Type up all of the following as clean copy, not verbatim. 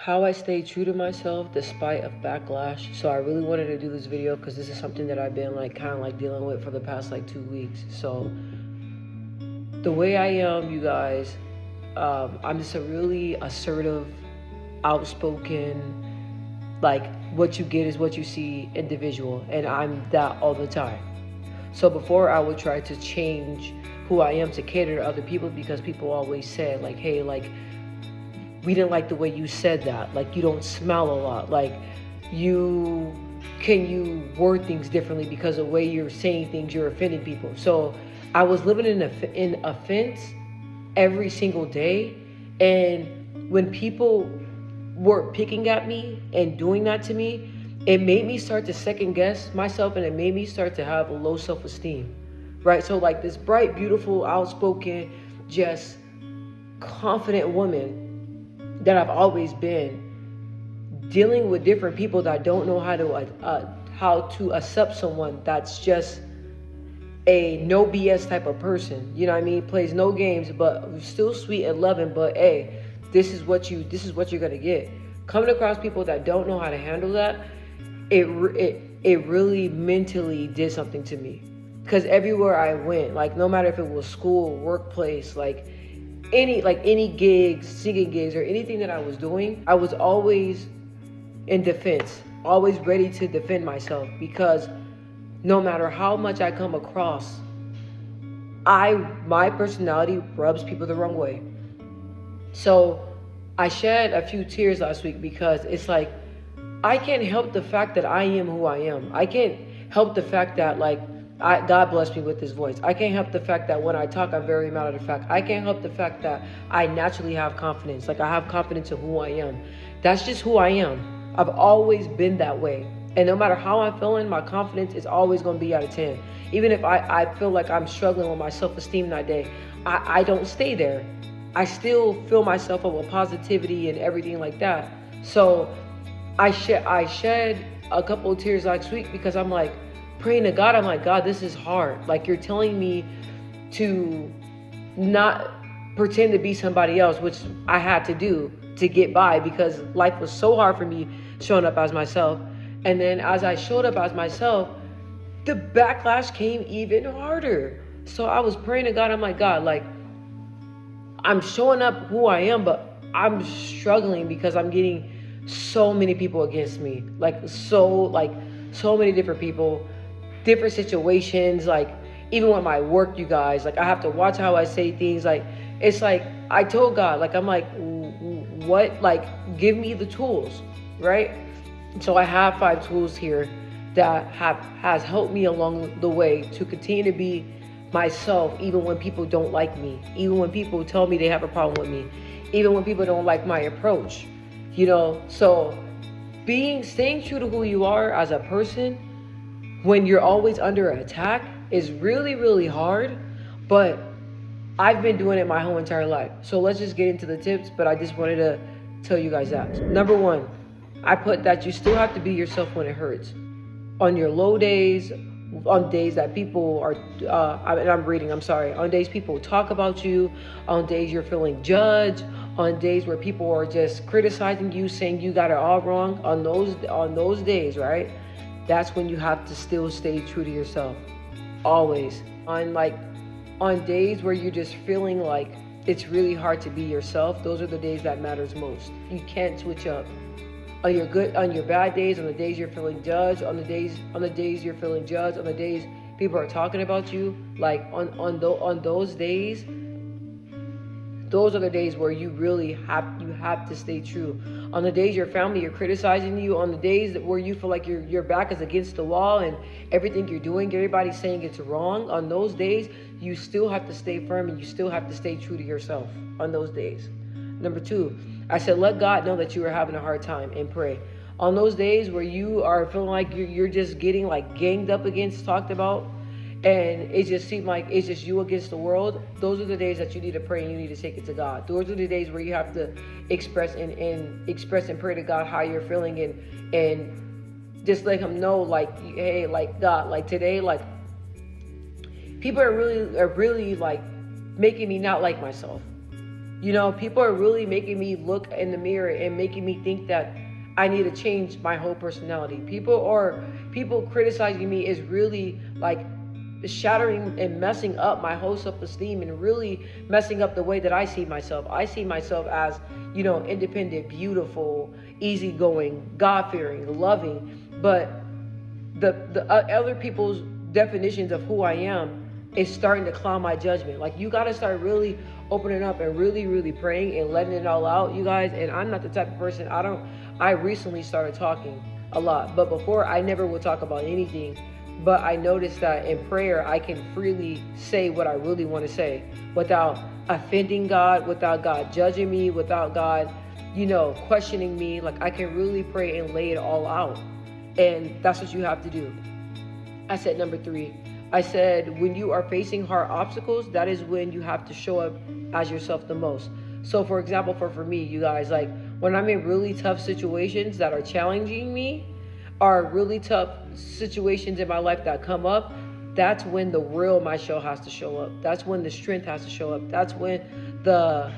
How I stay true to myself despite of backlash. So I really wanted to do this video because this is something that I've been like kind of like dealing with for the past like 2 weeks. So the way I am, you guys, I'm just a really assertive, outspoken, like what you get is what you see individual, and I'm that all the time. So before I would try to change who I am to cater to other people because people always said like, hey, like we didn't like the way you said that. Like you don't smell a lot. Like you word things differently because the way you're saying things, you're offending people. So I was living in offense every single day. And when people were picking at me and doing that to me, it made me start to second guess myself, and it made me start to have a low self-esteem, right? So like this bright, beautiful, outspoken, just confident woman that I've always been, dealing with different people that don't know how to accept someone that's just a no BS type of person. You know what I mean? Plays no games, but still sweet and loving. But hey, this is what you're gonna get. Coming across people that don't know how to handle that, it really mentally did something to me. Because everywhere I went, like no matter if it was school, workplace, like any gigs, singing gigs, or anything that I was doing, I was always in defense, always ready to defend myself, because no matter how much I come across, my personality rubs people the wrong way. So I shed a few tears last week because it's like I can't help the fact that I am who I am. I can't help the fact that like God blessed me with this voice. I can't help the fact that when I talk, I'm very matter of fact. I can't help the fact that I naturally have confidence. Like I have confidence in who I am. That's just who I am. I've always been that way. And no matter how I'm feeling, my confidence is always going to be out of 10. Even if I feel like I'm struggling with my self-esteem that day, I don't stay there. I still fill myself up with positivity and everything like that. So I shed a couple of tears last week because I'm like, praying to God, I'm like, God, this is hard. Like you're telling me to not pretend to be somebody else, which I had to do to get by because life was so hard for me showing up as myself. And then as I showed up as myself, the backlash came even harder. So I was praying to God, I'm like, God, like I'm showing up who I am, but I'm struggling because I'm getting so many people against me. Like so many different people, different situations, like even with my work, you guys, like I have to watch how I say things. Like it's like I told God, like I'm like, what, like give me the tools, right? So I have 5 tools here that has helped me along the way to continue to be myself, even when people don't like me, even when people tell me they have a problem with me, even when people don't like my approach, you know. So staying true to who you are as a person when you're always under attack is really, really hard, but I've been doing it my whole entire life. So let's just get into the tips, but I just wanted to tell you guys that. Number 1, I put that you still have to be yourself when it hurts. On your low days, on days that people are, on days people talk about you, on days you're feeling judged, on days where people are just criticizing you, saying you got it all wrong, on those days, right? That's when you have to still stay true to yourself. Always. On days where you're just feeling like it's really hard to be yourself, those are the days that matters most. You can't switch up. On your bad days, on the days you're feeling judged, on the days you're feeling judged, on the days people are talking about you, like on those days, those are the days where you really have to stay true. On the days your family are criticizing you, on the days where you feel like your back is against the wall and everything you're doing, everybody's saying it's wrong, on those days, you still have to stay firm and you still have to stay true to yourself on those days. Number 2, I said, let God know that you are having a hard time and pray. On those days where you are feeling like you're just getting like ganged up against, talked about, and it just seemed like it's just you against the world, those are the days that you need to pray and you need to take it to God. Those are the days where you have to express and pray to God how you're feeling and just let him know, like, hey, like God, like today, like people are really like making me not like myself. People are really making me look in the mirror and making me think that I need to change my whole personality. People criticizing me is really like shattering and messing up my whole self-esteem and really messing up the way that I see myself. I see myself as, independent, beautiful, easygoing, God-fearing, loving. But the other people's definitions of who I am is starting to cloud my judgment. Like, you got to start really opening up and really, really praying and letting it all out, you guys. And I'm not the type of person, I recently started talking a lot. But before, I never would talk about anything. But I noticed that in prayer, I can freely say what I really want to say without offending God, without God judging me, without God, questioning me. Like, I can really pray and lay it all out. And that's what you have to do. I said number 3. I said, when you are facing hard obstacles, that is when you have to show up as yourself the most. So for example, for me, you guys, like when I'm in really tough situations that are challenging me, are really tough situations in my life that come up, that's when the real myself has to show up. That's when the strength has to show up. That's when the,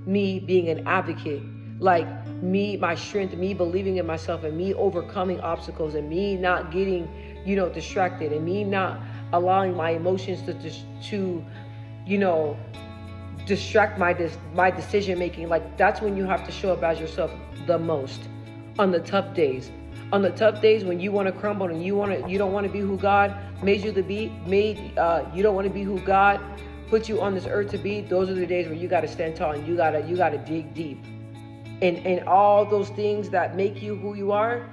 me being an advocate, like me, my strength, me believing in myself and me overcoming obstacles and me not getting, distracted and me not allowing my emotions to distract my decision making. Like, that's when you have to show up as yourself the most on the tough days. On the tough days when you want to crumble and you don't want to be who God made you to be, you don't want to be who God put you on this earth to be. Those are the days where you got to stand tall and you got to dig deep. And all those things that make you who you are,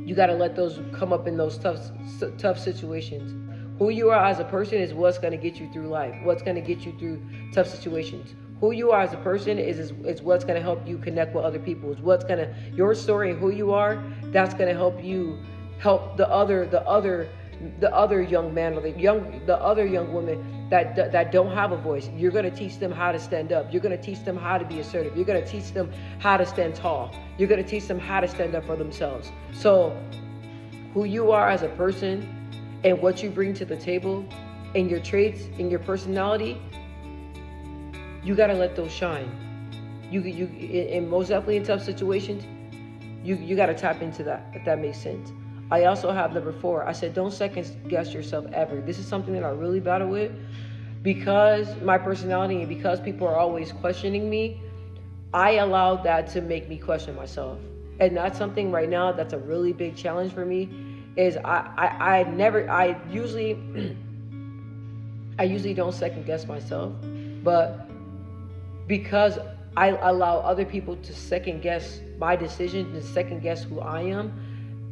you got to let those come up in those tough situations. Who you are as a person is what's going to get you through life. What's going to get you through tough situations. Who you are as a person is what's going to help you connect with other people. Is what's going to, your story and who you are, that's going to help you help the other young man or the other young woman that don't have a voice. You're going to teach them how to stand up. You're going to teach them how to be assertive. You're going to teach them how to stand tall. You're going to teach them how to stand up for themselves. So who you are as a person and what you bring to the table and your traits and your personality, you got to let those shine. You and most definitely in tough situations, you got to tap into that, if that makes sense. I also have number 4. I said, don't second guess yourself ever. This is something that I really battle with because my personality and because people are always questioning me. I allowed that to make me question myself. And that's something right now that's a really big challenge for me is I usually don't second guess myself, but because I allow other people to second guess my decisions and second guess who I am,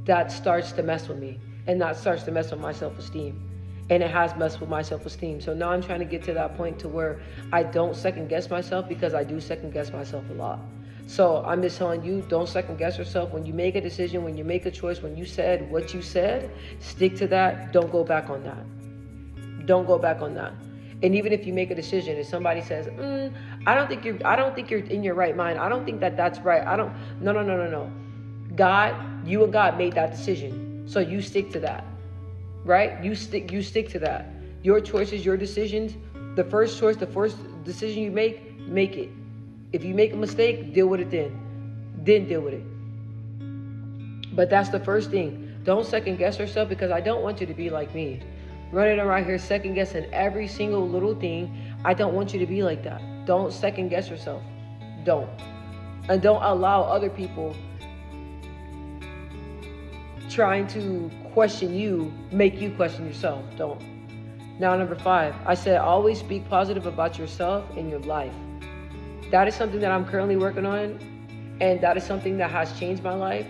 that starts to mess with me, and that starts to mess with my self-esteem, and it has messed with my self-esteem. So now I'm trying to get to that point to where I don't second guess myself, because I do second guess myself a lot. So I'm just telling you, don't second guess yourself. When you make a decision, when you make a choice, when you said what you said, stick to that. Don't go back on that. Don't go back on that. And even if you make a decision and somebody says, I don't think you're in your right mind. I don't think that's right. No. You and God made that decision. So you stick to that, right? You stick to that. Your choices, your decisions, the first choice, the first decision you make it. If you make a mistake, deal with it then deal with it. But that's the first thing. Don't second guess yourself, because I don't want you to be like me. Running around here second guessing every single little thing. I don't want you to be like that. Don't second guess yourself. Don't. And don't allow other people trying to question you make you question yourself. Don't. Now, number 5, I said always speak positive about yourself and your life. That is something that I'm currently working on, and that is something that has changed my life.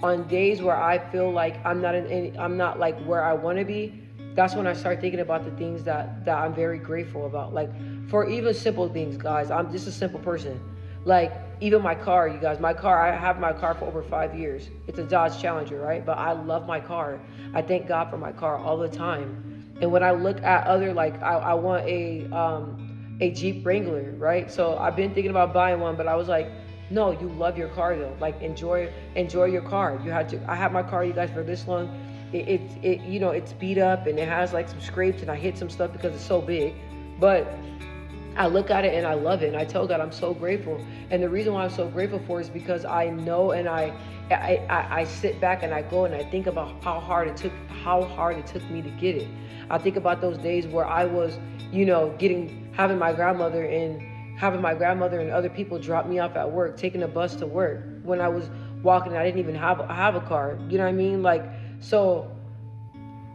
On days where I feel like I'm not like where I want to be, that's when I start thinking about the things that I'm very grateful about. Like, for even simple things, guys. I'm just a simple person. Like, even my car, you guys. I have my car for over 5 years. It's a Dodge Challenger, right? But I love my car. I thank God for my car all the time. And when I look at other, like, I want a Jeep Wrangler, right? So I've been thinking about buying one, but I was like, no, you love your car though. Like, enjoy your car. I had my car, you guys, for this long. It's beat up and it has like some scrapes, and I hit some stuff because it's so big. But I look at it and I love it, and I tell God I'm so grateful. And the reason why I'm so grateful for it is because I know, and I sit back and I go and I think about how hard it took me to get it. I think about those days where I was, having my grandmother and other people drop me off at work, taking a bus to work. When I was walking, I didn't even have a car. You know what I mean? Like, so.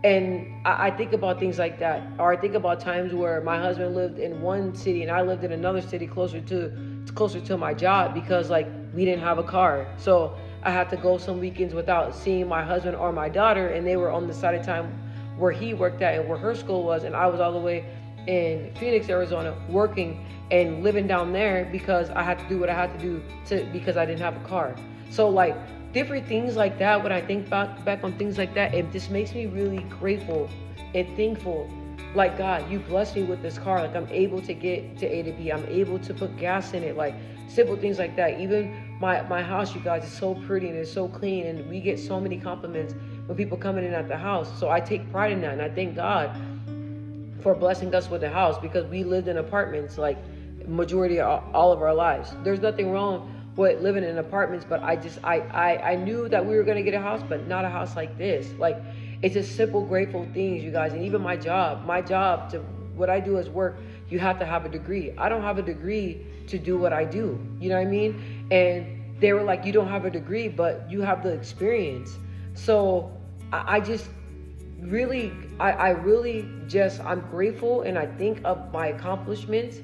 And I think about things like that. Or I think about times where my husband lived in one city and I lived in another city closer to my job, because like we didn't have a car. So I had to go some weekends without seeing my husband or my daughter, and they were on the side of town where he worked at and where her school was, and I was all the way in Phoenix, Arizona, working and living down there because I had to do what I had to do because I didn't have a car. So like different things like that, when I think back on things like that, it just makes me really grateful and thankful. Like, God, you blessed me with this car. Like, I'm able to get to A to B. I'm able to put gas in it. Like, simple things like that. Even my house, you guys, is so pretty and it's so clean, and we get so many compliments when people coming in at the house. So I take pride in that, and I thank God for blessing us with a house, because we lived in apartments like majority of all of our lives. There's nothing wrong with living in apartments, but I knew that we were going to get a house, but not a house like this. Like, it's just simple grateful things, you guys. And even my job to what I do as work, you have to have a degree. I don't have a degree to do what I do, you know what I mean? And they were like, you don't have a degree, but you have the experience. So I just really, I'm grateful, and I think of my accomplishments.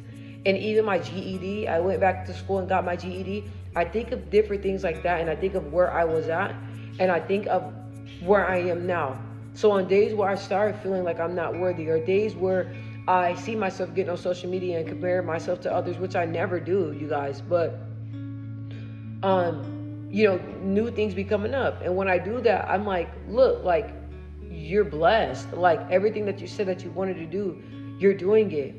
And even my GED, I went back to school and got my GED. I think of different things like that, and I think of where I was at, and I think of where I am now. So on days where I start feeling like I'm not worthy, or days where I see myself getting on social media and compare myself to others, which I never do, you guys, but new things be coming up. And when I do that, I'm like, look, like, you're blessed. Like, everything that you said that you wanted to do, you're doing it,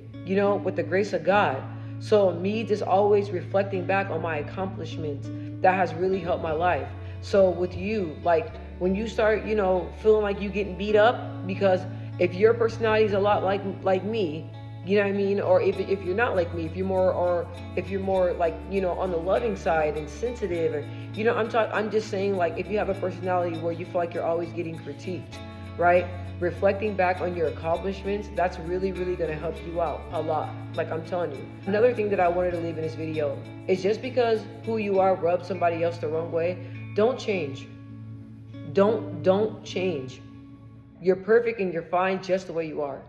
with the grace of God. So me just always reflecting back on my accomplishments, that has really helped my life. So with you, like, when you start, feeling like you getting beat up, because if your personality is a lot like me, you know what I mean? Or if you're not like me, if you're more like, on the loving side and sensitive, or, I'm just saying, like, if you have a personality where you feel like you're always getting critiqued, right? Reflecting back on your accomplishments, that's really, really going to help you out a lot. Like, I'm telling you. Another thing that I wanted to leave in this video is, just because who you are rubs somebody else the wrong way, don't change. Don't change. You're perfect and you're fine just the way you are.